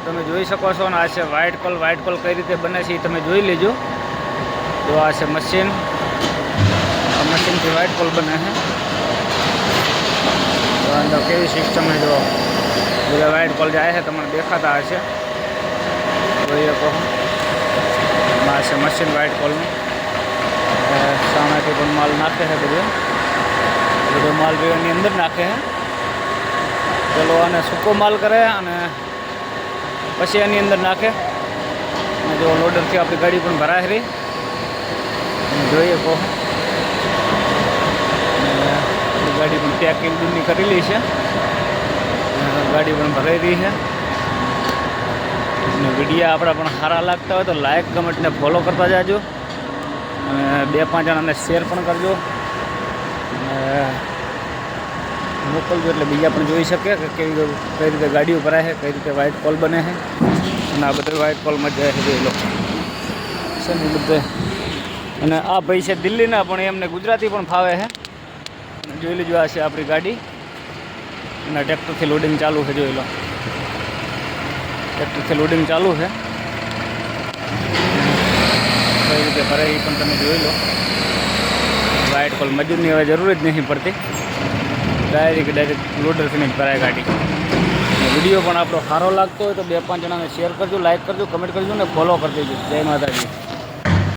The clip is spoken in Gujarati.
તમે જોઈ શકો છો ને આ છે વ્હાઇટ કોલ કઈ રીતે બને છે એ તમે જોઈ લેજો। જો આ છે મશીન, આ મશીનથી વ્હાઇટ કોલ બને છે। તો અંદર કેવી સિસ્ટમ છે, જો બધા વ્હાઇટ કોલ જાય છે તમને દેખાતા હશે, જોઈએ કહો આ છે મશીન વ્હાઇટ કોલનું। સામેથી પણ માલ નાખે છે, બધો માલ એની અંદર નાખે છે। પેલો આને સૂકો માલ કરે અને પછી એની અંદર નાખે અને જો લોડરથી આપણી ગાડી પણ ભરાય રહી, જોઈએ કહો ગાડી પણ પેકિંગ દૂરની કરેલી છે, ગાડી પણ ભરાઈ રહી છે। અને વિડીયો આપણા પણ સારા લાગતા હોય તો લાઇક કમેન્ટને ફોલો કરતા જાજો અને 2-5 જણાને શેર પણ કરજો અને મોકલજો એટલે બીજા પણ જોઈ શકે કે કઈ રીતે ગાડીઓ ભરાય છે, કઈ રીતે વ્હાઇટ કોલ બને છે। અને આ બધા વ્હાઇટ કોલમાં જાય છે જોઈ લો છે ને બધે। અને આ ભાઈ છે દિલ્હીના પણ એમને ગુજરાતી પણ ફાવે છે। જોઈ લેજો આ છે આપણી ગાડી અને ટ્રેક્ટરથી લોડિંગ ચાલુ છે, જોઈ લો ટ્રેક્ટરથી લોડિંગ ચાલુ છે, કઈ રીતે ભરાય એ પણ તમે જોઈ લો। વ્હાઇટ કોલ મજૂરની હવે જરૂર જ નથી પડતી, ડાયરેક્ટ લોડરથી જ ભરાય ગાડી। વિડીયો પણ આપણો સારો લાગતો હોય તો 2-5 જણાને શેર કરજો, લાઇક કરજો, કમેન્ટ કરજો ને ફોલો કરી દેજો। જય માતાજી।